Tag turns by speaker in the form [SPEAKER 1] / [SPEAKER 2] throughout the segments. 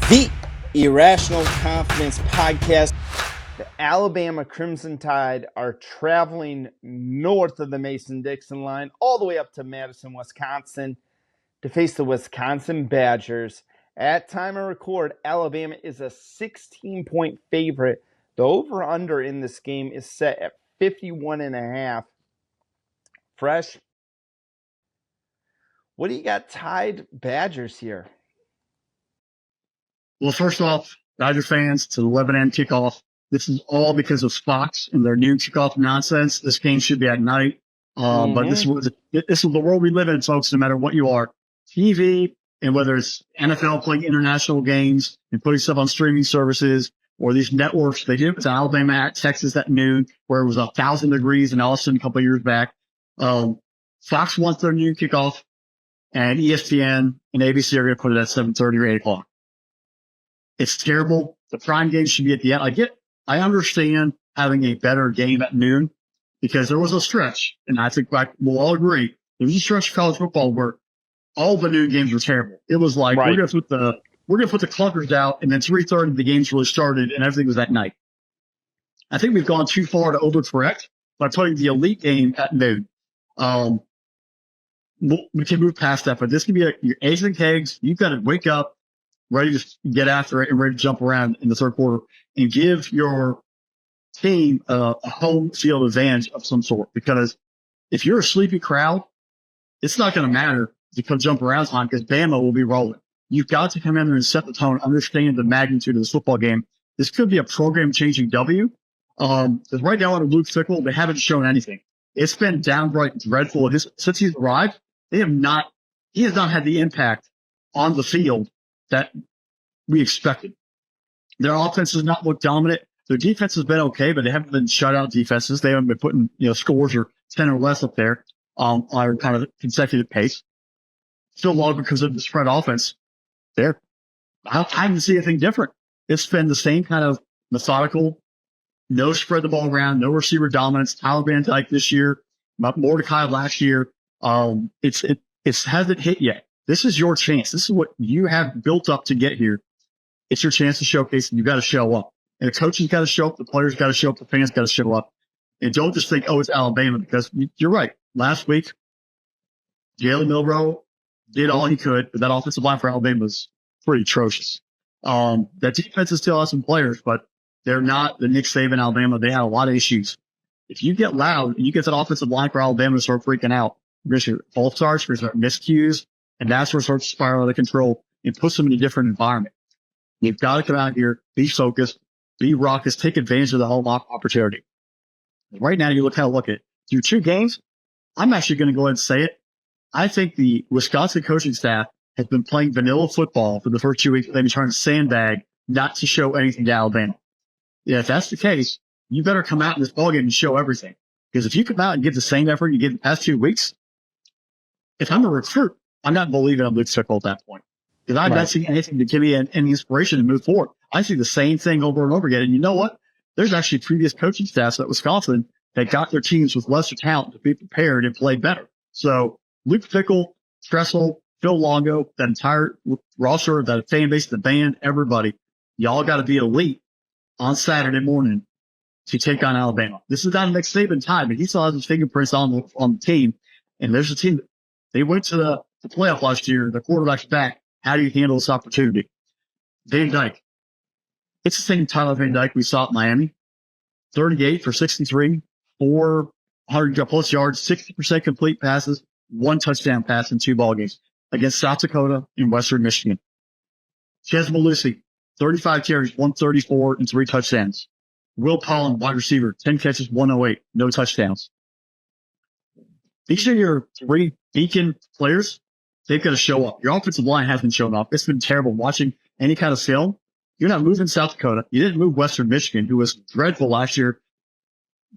[SPEAKER 1] The Irrational Confidence Podcast. The Alabama Crimson Tide are traveling north of the Mason-Dixon line all the way up to Madison, Wisconsin to face the Wisconsin Badgers. At time of record, Alabama is a 16-point favorite. The over-under in this game is set at 51.5. Fresh, what do you got Tide Badgers here?
[SPEAKER 2] Well, first off, Dodger fans, to the 11 a.m. kickoff. This is all because of Fox and their new kickoff nonsense. This game should be at night. But this is the world we live in, folks, no matter what you are. TV, and whether it's NFL playing international games and putting stuff on streaming services or these networks, they did it with Alabama at Texas at noon, where it was 1,000 degrees in Austin a couple of years back. Fox wants their new kickoff, and ESPN and ABC are going to put it at 7:30 or 8 o'clock. It's terrible. The prime game should be at the end. I understand having a better game at noon because there was a stretch, and I think we'll all agree, there was a stretch of college football where all the noon games were terrible. It was like, right, we're going to put the clunkers out, and then 3:30 the games really started, and everything was at night. I think we've gone too far to overcorrect by putting the elite game at noon. We can move past that, but this can be your eggs and kegs. You've got to wake up, ready to get after it and ready to jump around in the third quarter and give your team a home field advantage of some sort. Because if you're a sleepy crowd, it's not going to matter to come jump around time because Bama will be rolling. You've got to come in there and set the tone, understand the magnitude of this football game. This could be a program-changing W. Because right now under Luke Fickell, they haven't shown anything. It's been downright dreadful. Since he's arrived, he has not had the impact on the field that we expected. Their offense has not looked dominant. Their defense has been okay, but they haven't been shutout defenses. They haven't been putting scores or 10 or less up there on our kind of consecutive pace. Still long because of the spread offense. I haven't seen anything different. It's been the same kind of methodical, no spread the ball around, no receiver dominance. Tyler Van Dyke this year, Mordecai last year. It hasn't hit yet. This is your chance. This is what you have built up to get here. It's your chance to showcase, and you got to show up. And the coaches got to show up, the players got to show up, the fans got to show up. And don't just think, it's Alabama, because you're right. Last week, Jalen Milroe did all he could, but that offensive line for Alabama was pretty atrocious. That defense still has some players, but they're not the Nick Saban Alabama. They had a lot of issues. If you get loud and you get that offensive line for Alabama to start freaking out, you're going to see false starts, you're going to start miscues, and that's where it starts to spiral out of control and puts them in a different environment. You've got to come out here, be focused, be raucous, take advantage of the home opportunity. Right now, you look at it. Through two games, I'm actually going to go ahead and say it. I think the Wisconsin coaching staff has been playing vanilla football for the first 2 weeks. They've been trying to sandbag not to show anything to Alabama. Yeah, if that's the case, you better come out in this ballgame and show everything. Because if you come out and give the same effort you did the past 2 weeks, if I'm a recruit, I'm not believing I'm Luke Fickell at that point. Because I'm not seeing anything to give me any inspiration to move forward. I see the same thing over and over again. And you know what? There's actually previous coaching staffs at Wisconsin that got their teams with lesser talent to be prepared and play better. So Luke Fickell, Tressel, Phil Longo, that entire roster, that fan base, the band, everybody, y'all got to be elite on Saturday morning to take on Alabama. This is not a Nick Saban time, but he still has his fingerprints on the team. And there's a team. They went to the playoff last year. The quarterback's back. How do you handle this opportunity? Van Dyke. It's the same Tyler Van Dyke we saw at Miami. 38 for 63, 400 plus yards, 60% complete passes, 1 touchdown pass in 2 ball games against South Dakota and Western Michigan. Chez Malusi, 35 carries, 134 and 3 touchdowns. Will Pollen, wide receiver, 10 catches, 108, no touchdowns. These are your 3 beacon players. They've got to show up. Your offensive line hasn't shown up. It's been terrible watching any kind of film. You're not moving South Dakota. You didn't move Western Michigan, who was dreadful last year.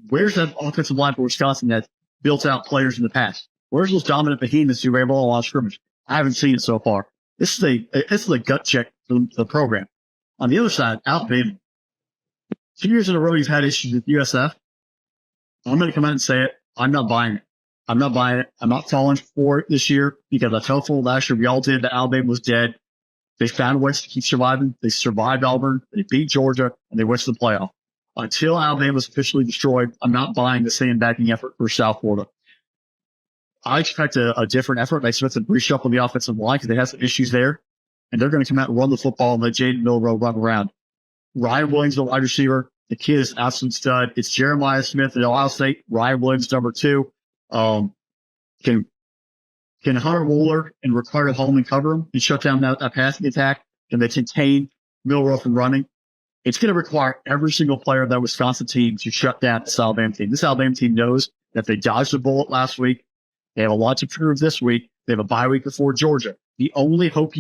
[SPEAKER 2] Where's that offensive line for Wisconsin that built out players in the past? Where's those dominant behemoths who were able to line scrimmage? I haven't seen it so far. This is a gut check for the program. On the other side, Alabama. 2 years in a row, you've had issues with USF. I'm going to come out and say it. I'm not buying it. I'm not buying it. I'm not falling for it this year because I fell for it last year. We all did. The Alabama was dead. They found ways to keep surviving. They survived Auburn. They beat Georgia, and they went to the playoff. Until Alabama's officially destroyed, I'm not buying the sandbagging effort for South Florida. I expect a different effort. They expect to reshuffle the offensive line because they have some issues there, and they're going to come out and run the football and let Jaden Milroe run around. Ryan Williams, the wide receiver, the kid is an absolute stud. It's Jeremiah Smith at Ohio State. Ryan Williams, number 2. Can Hunter Wooler and Ricardo Holman cover him and shut down that passing attack? Can they contain Milroe from running? It's going to require every single player of that Wisconsin team to shut down this Alabama team. This Alabama team knows that they dodged a bullet last week. They have a lot to prove this week. They have a bye week before Georgia. The only hope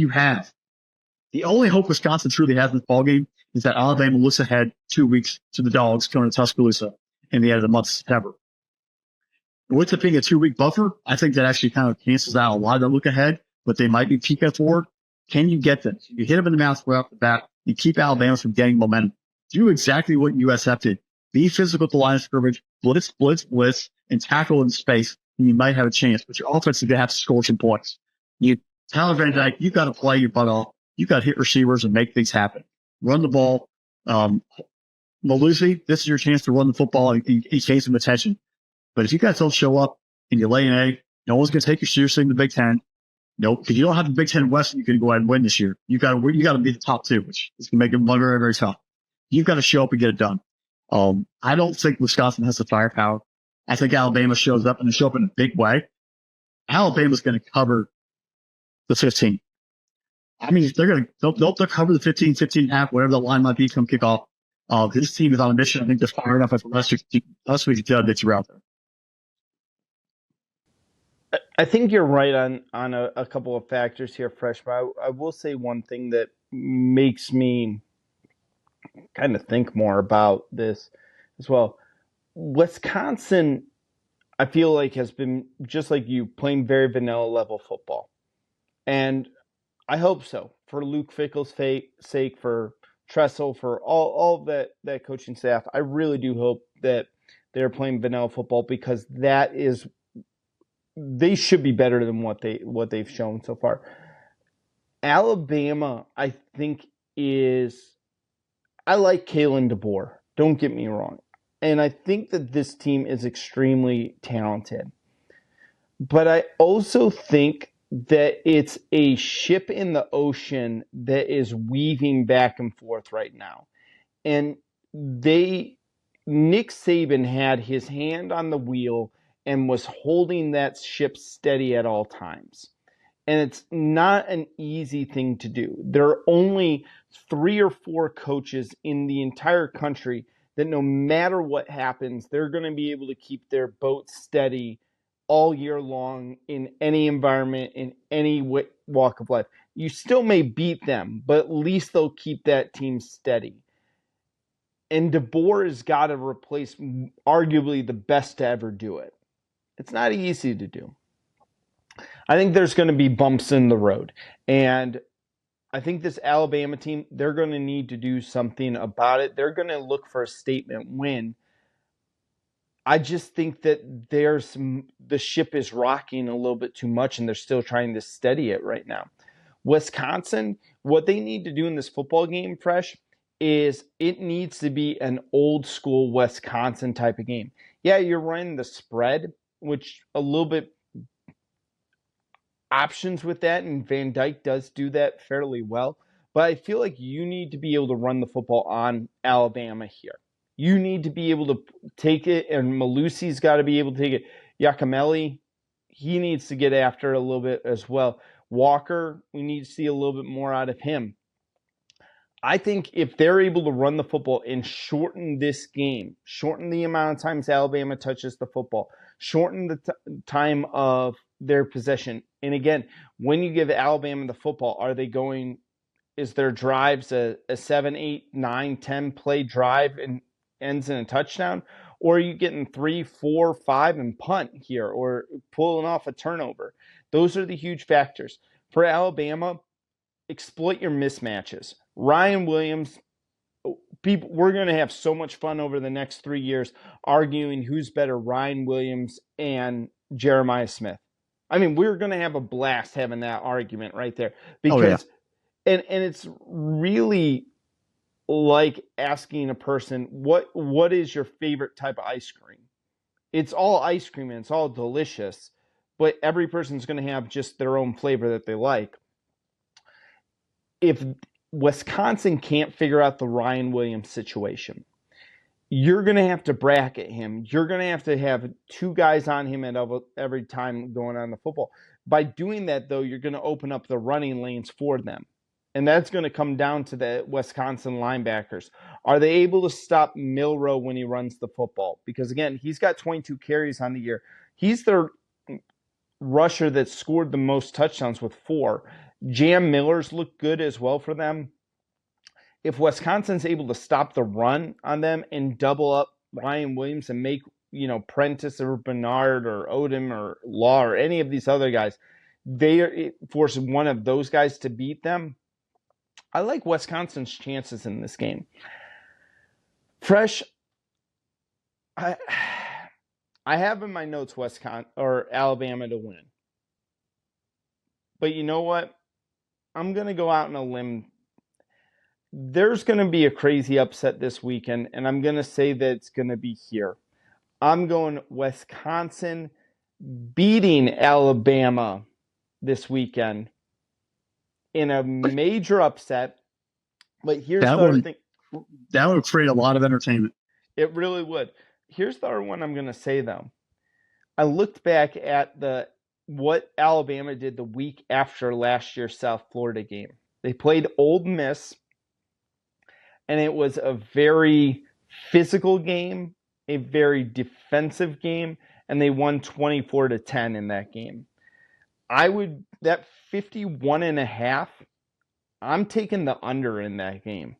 [SPEAKER 2] Wisconsin truly has in this ballgame is that Alabama looks ahead 2 weeks to the Dogs coming to Tuscaloosa in the end of the month of September. With it being a 2-week buffer, I think that actually kind of cancels out a lot of the look ahead, but they might be peeking forward. Can you get them? You hit them in the mouth right off the bat and keep Alabama from getting momentum. Do exactly what USF did. Be physical at the line of scrimmage, blitz, and tackle in space, and you might have a chance. But your offense is going to have to score some points. Tyler Van Dyke, you've got to play your butt off. You've got to hit receivers and make things happen. Run the ball. Malusi, this is your chance to run the football and gain some attention. But if you guys don't show up and you lay an egg, no one's going to take you seriously in the Big Ten. Nope, because you don't have the Big Ten West, you can go ahead and win this year. You got to be the top 2, which is going to make it very, very tough. You've got to show up and get it done. I don't think Wisconsin has the firepower. I think Alabama shows up and they show up in a big way. Alabama's going to cover the 15. I mean, they'll cover the 15, 15 and a half, whatever the line might be come kickoff. This team is on a mission. I think they're fired up after last week to get you out there.
[SPEAKER 1] I think you're right on a couple of factors here, Fresh. But I will say one thing that makes me kind of think more about this as well. Wisconsin, I feel like, has been, just like you, playing very vanilla level football. And I hope so, for Luke Fickell's sake, for Tressel, for all of that coaching staff. I really do hope that they're playing vanilla football, because they should be better than what they've shown so far. Alabama, I think, I like Kalen DeBoer. Don't get me wrong. And I think that this team is extremely talented. But I also think that it's a ship in the ocean that is weaving back and forth right now. And Nick Saban had his hand on the wheel and was holding that ship steady at all times. And it's not an easy thing to do. There are only 3 or 4 coaches in the entire country that, no matter what happens, they're going to be able to keep their boat steady all year long in any environment, in any walk of life. You still may beat them, but at least they'll keep that team steady. And DeBoer has got to replace arguably the best to ever do it. It's not easy to do. I think there's going to be bumps in the road. And I think this Alabama team, they're going to need to do something about it. They're going to look for a statement win. I just think that the ship is rocking a little bit too much, and they're still trying to steady it right now. Wisconsin, what they need to do in this football game, Fresh, is it needs to be an old school Wisconsin type of game. Yeah, you're running the spread, which a little bit options with that, and Van Dyke does do that fairly well. But I feel like you need to be able to run the football on Alabama here. You need to be able to take it, and Malusi's got to be able to take it. Yakimelli, he needs to get after it a little bit as well. Walker, we need to see a little bit more out of him. I think if they're able to run the football and shorten this game, shorten the amount of times Alabama touches the football, shorten the time of their possession. And again, when you give Alabama the football, is their drives a 7, 8, 9, 10 play drive and ends in a touchdown? Or are you getting 3, 4, 5 and punt here, or pulling off a turnover? Those are the huge factors. For Alabama, exploit your mismatches. Ryan Williams, we're going to have so much fun over the next 3 years arguing who's better, Ryan Williams and Jeremiah Smith. I mean, we're going to have a blast having that argument right there, because and it's really like asking a person, what is your favorite type of ice cream? It's all ice cream and it's all delicious, but every person's going to have just their own flavor that they like. If Wisconsin can't figure out the Ryan Williams situation, you're going to have to bracket him. You're going to have two guys on him at every time going on the football. By doing that, though, you're going to open up the running lanes for them. And that's going to come down to the Wisconsin linebackers. Are they able to stop Milroe when he runs the football? Because, again, he's got 22 carries on the year. He's their rusher that scored the most touchdowns with 4. Jam Miller's looked good as well for them. If Wisconsin's able to stop the run on them and double up Ryan Williams and make, Prentice or Bernard or Odom or Law or any of these other guys, they force one of those guys to beat them. I like Wisconsin's chances in this game. Fresh, I have in my notes Wisconsin or Alabama to win. But you know what? I'm going to go out on a limb. There's going to be a crazy upset this weekend, and I'm going to say that it's going to be here. I'm going Wisconsin beating Alabama this weekend in a major upset. But here's the other thing.
[SPEAKER 2] That would create a lot of entertainment.
[SPEAKER 1] It really would. Here's the other one I'm going to say, though. I looked back at what Alabama did the week after last year's South Florida game. They played Ole Miss, and it was a very physical game, a very defensive game, and they won 24-10 in that game. That 51.5, I'm taking the under in that game.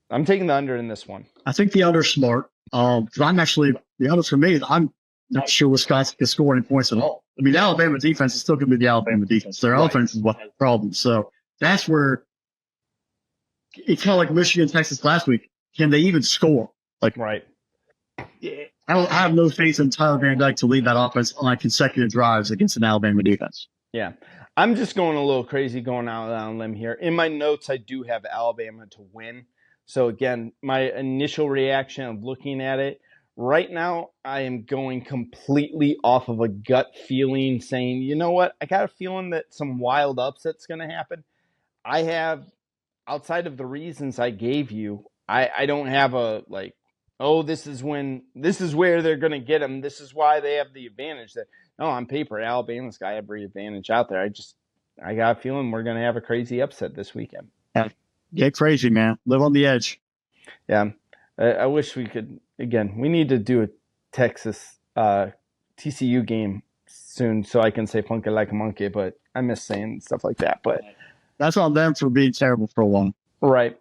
[SPEAKER 1] I'm taking the under in this one.
[SPEAKER 2] I think the under's smart. Because the under for me, I'm not sure Wisconsin can score any points at all. I mean, the Alabama defense is still going to be the Alabama defense. Their offense is what has problems. So that's where it's kind of like Michigan, Texas last week. Can they even score?
[SPEAKER 1] Right.
[SPEAKER 2] I have no faith in Tyler Van Dyke to lead that offense on consecutive drives against an Alabama defense.
[SPEAKER 1] Yeah. I'm just going a little crazy going out on a limb here. In my notes, I do have Alabama to win. So, again, my initial reaction of looking at it, right now I am going completely off of a gut feeling saying, you know what, I got a feeling that some wild upset's going to happen. I have, outside of the reasons I gave you, I don't have this is where they're going to get them. This is why they have the advantage. No, on paper, Alabama's got every advantage out there. I got a feeling we're going to have a crazy upset this weekend.
[SPEAKER 2] Get crazy, man. Live on the edge.
[SPEAKER 1] Yeah. I wish we could, again, we need to do a Texas TCU game soon so I can say funky like a monkey, but I miss saying stuff like that. But
[SPEAKER 2] that's on them for being terrible for a while.
[SPEAKER 1] Right.